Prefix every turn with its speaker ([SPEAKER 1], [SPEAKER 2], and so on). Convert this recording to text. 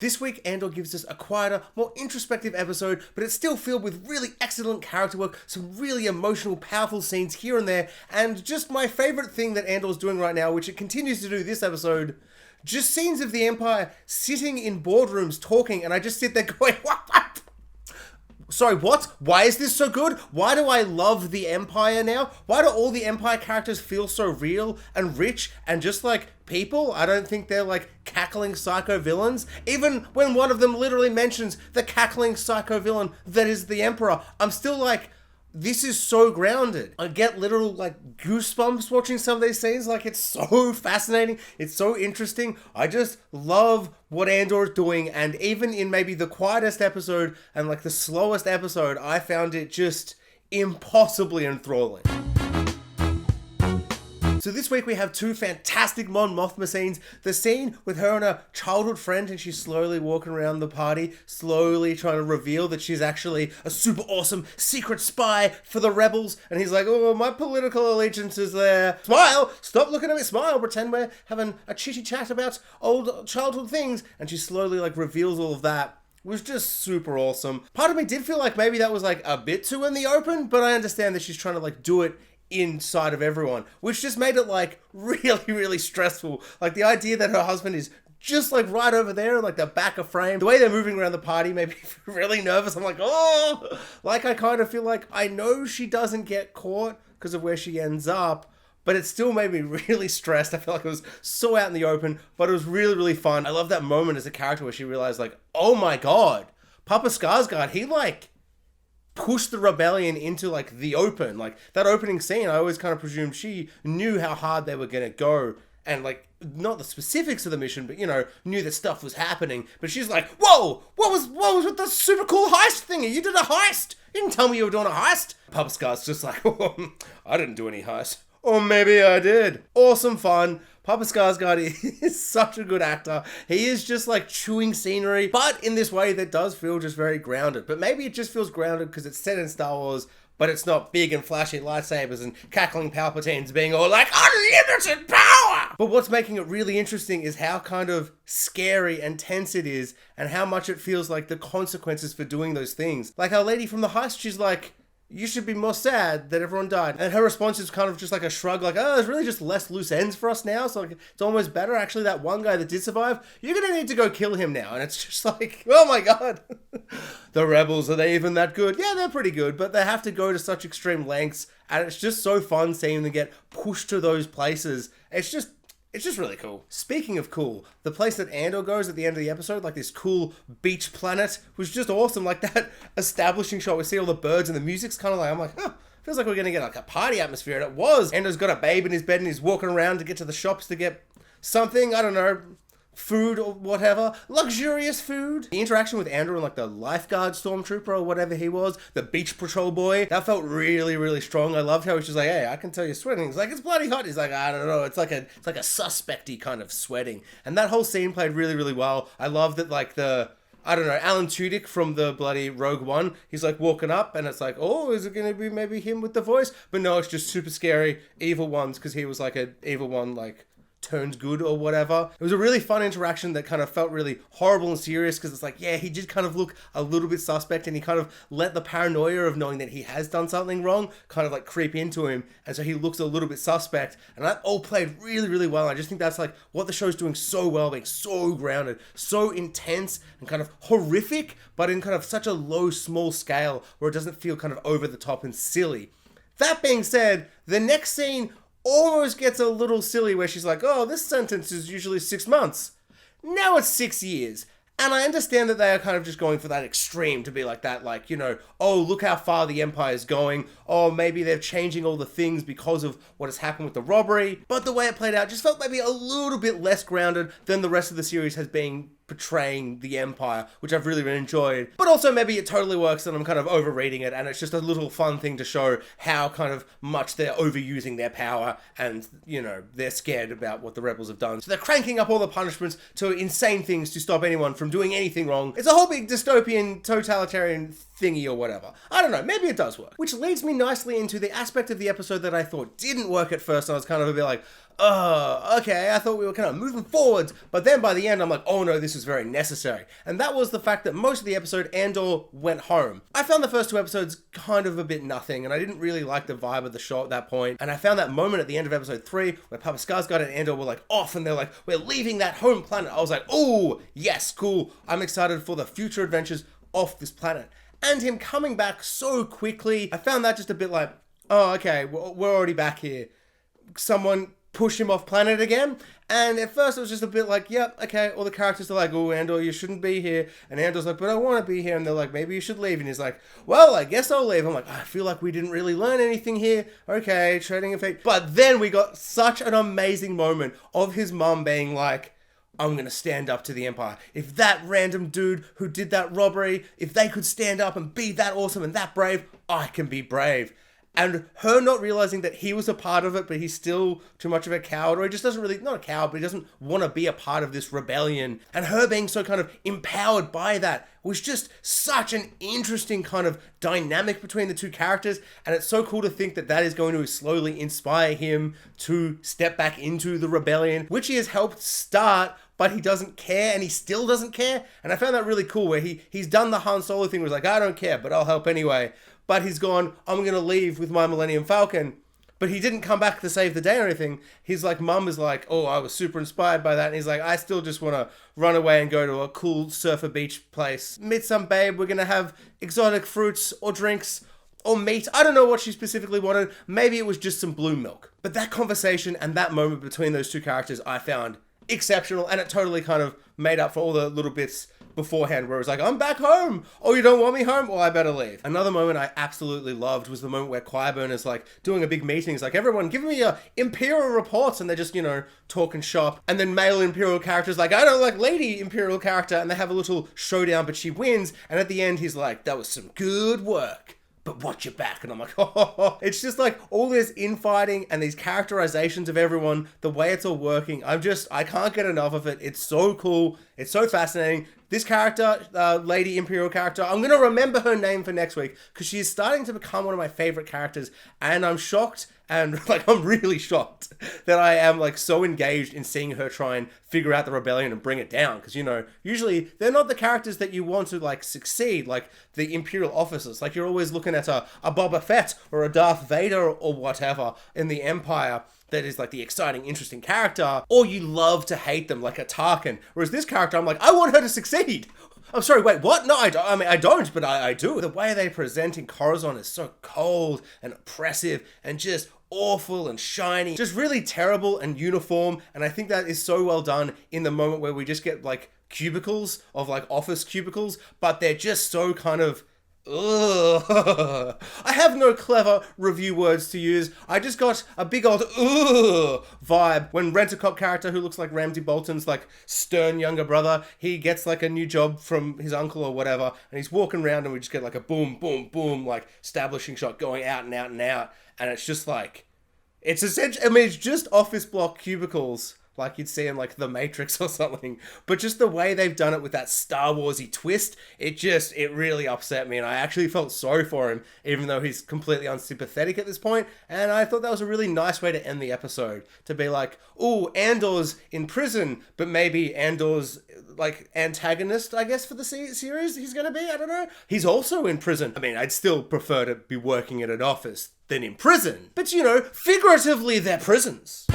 [SPEAKER 1] This week, Andor gives us a quieter, more introspective episode, but it's still filled with really excellent character work, some really emotional, powerful scenes here and there, and just my favourite thing that Andor's doing right now, which it continues to do this episode, just scenes of the Empire sitting in boardrooms talking, and I just sit there going, what? Sorry, what? Why is this so good? Why do I love the Empire now? Why do all the Empire characters feel so real and rich and just like people? I don't think they're like cackling psycho villains. Even when one of them literally mentions the cackling psycho villain that is the Emperor, I'm still like, this is so grounded. I get literal like goosebumps watching some of these scenes. Like, it's so fascinating. It's so interesting. I just love what Andor is doing. And even in maybe the quietest episode and like the slowest episode, I found it just impossibly enthralling. So this week we have two fantastic Mon Mothma scenes. The scene with her and her childhood friend, and she's slowly walking around the party, slowly trying to reveal that she's actually a super awesome secret spy for the rebels. And he's like, oh, my political allegiance is there. Smile! Stop looking at me, smile! Pretend we're having a chitty chat about old childhood things. And she slowly like reveals all of that. It was just super awesome. Part of me did feel like maybe that was like a bit too in the open, but I understand that she's trying to like do it inside of everyone, which just made it like really stressful. Like the idea that her husband is just like right over there in like the back of frame, the way they're moving around the party made me really nervous. I'm like, oh, like I kind of feel like I know she doesn't get caught because of where she ends up, but it still made me really stressed. I felt like it was so out in the open, but it was really fun. I love that moment as a character where she realized like, oh my god, Papa Skarsgård, he like push the rebellion into like the open. Like that opening scene, I always kind of presumed she knew how hard they were gonna go, and like not the specifics of the mission, but you know, knew that stuff was happening. But she's like, whoa, what was with the super cool heist thingy? You did a heist. You didn't tell me you were doing a heist. Papa Scar's just like, oh, I didn't do any heist. Or maybe I did. Awesome fun. Papa Skarsgård is such a good actor. He is just like chewing scenery, but in this way that does feel just very grounded. But maybe it just feels grounded because it's set in Star Wars, but it's not big and flashy lightsabers and cackling Palpatines being all like, unlimited power! But what's making it really interesting is how kind of scary and tense it is, and how much it feels like the consequences for doing those things. Like our lady from the heist, she's like, you should be more sad that everyone died. And her response is kind of just like a shrug, like, oh, there's really just less loose ends for us now, so like, it's almost better. Actually, that one guy that did survive, you're gonna need to go kill him now. And it's just like, oh my god. The rebels, are they even that good? Yeah, they're pretty good, but they have to go to such extreme lengths, and it's just so fun seeing them get pushed to those places. It's just really cool. Speaking of cool, the place that Andor goes at the end of the episode, like this cool beach planet, was just awesome. Like that establishing shot, we see all the birds and the music's kind of like, I'm like, huh, feels like we're going to get like a party atmosphere. And it was. Andor's got a babe in his bed and he's walking around to get to the shops to get something, I don't know, food or whatever, luxurious food. The interaction with Andor and like the lifeguard stormtrooper or whatever he was, the beach patrol boy, that felt really strong. I loved how he's just like, hey, I can tell you're sweating. He's like, it's bloody hot. He's like, I don't know. It's like a suspecty kind of sweating. And that whole scene played really well. I love that like I don't know, Alan Tudyk from the bloody Rogue One, he's like walking up and it's like, oh, is it going to be maybe him with the voice? But no, it's just super scary evil ones because he was like an evil one, like turns good or whatever. It was a really fun interaction that kind of felt really horrible and serious because it's like, yeah, he did kind of look a little bit suspect and he kind of let the paranoia of knowing that he has done something wrong kind of like creep into him, and so he looks a little bit suspect, and that all played really well. I just think that's like what the show's doing so well, being so grounded, so intense and kind of horrific, but in kind of such a low, small scale where it doesn't feel kind of over the top and silly. That being said, the next scene almost gets a little silly where she's like, oh, this sentence is usually 6 months. Now it's 6 years. And I understand that they are kind of just going for that extreme to be like that, like, you know, oh, look how far the Empire is going. Oh, maybe they're changing all the things because of what has happened with the robbery. But the way it played out just felt maybe a little bit less grounded than the rest of the series has been portraying the Empire, which I've really enjoyed. But also maybe it totally works and I'm kind of overreading it, and it's just a little fun thing to show how kind of much they're overusing their power and, you know, they're scared about what the rebels have done. So they're cranking up all the punishments to insane things to stop anyone from doing anything wrong. It's a whole big dystopian totalitarian thingy or whatever. I don't know, maybe it does work. Which leads me nicely into the aspect of the episode that I thought didn't work at first, and I was kind of a bit like, okay, I thought we were kind of moving forwards. But then by the end, I'm like, oh no, this is very necessary. And that was the fact that most of the episode, Andor went home. I found the first 2 episodes kind of a bit nothing, and I didn't really like the vibe of the show at that point. And I found that moment at the end of episode 3 where Papa Skarsgård and Andor were like off, and they're like, we're leaving that home planet. I was like, oh, yes, cool. I'm excited for the future adventures off this planet. And him coming back so quickly, I found that just a bit like, oh, okay, we're already back here. Someone push him off planet again. And at first it was just a bit like, yep, okay, all the characters are like, oh, Andor, you shouldn't be here. And Andor's like, but I want to be here. And they're like, maybe you should leave. And he's like, well, I guess I'll leave. I'm like, I feel like we didn't really learn anything here. Okay, trading effect. But then we got such an amazing moment of his mum being like, I'm going to stand up to the Empire. If that random dude who did that robbery, if they could stand up and be that awesome and that brave, I can be brave. And her not realizing that he was a part of it, but he's still too much of a coward, or he just doesn't really, not a coward, but he doesn't want to be a part of this rebellion. And her being so kind of empowered by that was just such an interesting kind of dynamic between the two characters. And it's so cool to think that that is going to slowly inspire him to step back into the rebellion, which he has helped start, but he doesn't care, and he still doesn't care. And I found that really cool, where he's done the Han Solo thing where he's like, I don't care, but I'll help anyway. But he's gone, I'm going to leave with my Millennium Falcon. But he didn't come back to save the day or anything. His like mum is like, oh, I was super inspired by that. And he's like, I still just want to run away and go to a cool surfer beach place. Meet some babe, we're going to have exotic fruits or drinks or meat. I don't know what she specifically wanted. Maybe it was just some blue milk. But that conversation and that moment between those two characters I found exceptional, and it totally kind of made up for all the little bits beforehand where it was like, I'm back home. Oh, you don't want me home? Well, I better leave. Another moment I absolutely loved was the moment where Qui-Gon is like doing a big meeting. He's like, everyone give me your Imperial reports. And they just, talk and shop. And then male Imperial characters like, I don't like lady Imperial character. And they have a little showdown, but she wins. And at the end, he's like, that was some good work. But watch your back. And I'm like, oh, it's just like all this infighting and these characterizations of everyone, the way it's all working. I can't get enough of it. It's so cool. It's so fascinating. This character, Lady Imperial character, I'm going to remember her name for next week because she is starting to become one of my favorite characters. And I'm shocked, and I'm really shocked that I am so engaged in seeing her try and figure out the rebellion and bring it down. Because, usually they're not the characters that you want to succeed, like the Imperial officers. Like you're always looking at a Boba Fett or a Darth Vader or whatever in the Empire. That is the exciting, interesting character, or you love to hate them like a Tarkin. Whereas this character, I'm like, I want her to succeed. I'm sorry, wait, what? No, I don't. I mean, I don't, but I do. The way they present in Coruscant is so cold and oppressive and just awful and shiny, just really terrible and uniform. And I think that is so well done in the moment where we just get cubicles of office cubicles, but they're just so kind of, ugh. I have no clever review words to use. I just got a big old ugh vibe when Rent-A-Cop character who looks like Ramsay Bolton's stern younger brother, he gets a new job from his uncle or whatever, and he's walking around and we just get a boom, boom, boom, establishing shot going out and out and out, and it's just it's essentially, I mean, it's just office block cubicles like you'd see in The Matrix or something. But just the way they've done it with that Star Warsy twist, it really upset me. And I actually felt sorry for him, even though he's completely unsympathetic at this point. And I thought that was a really nice way to end the episode. To be like, ooh, Andor's in prison, but maybe Andor's antagonist, I guess, for the series he's going to be. I don't know. He's also in prison. I mean, I'd still prefer to be working at an office than in prison. But, figuratively, they're prisons.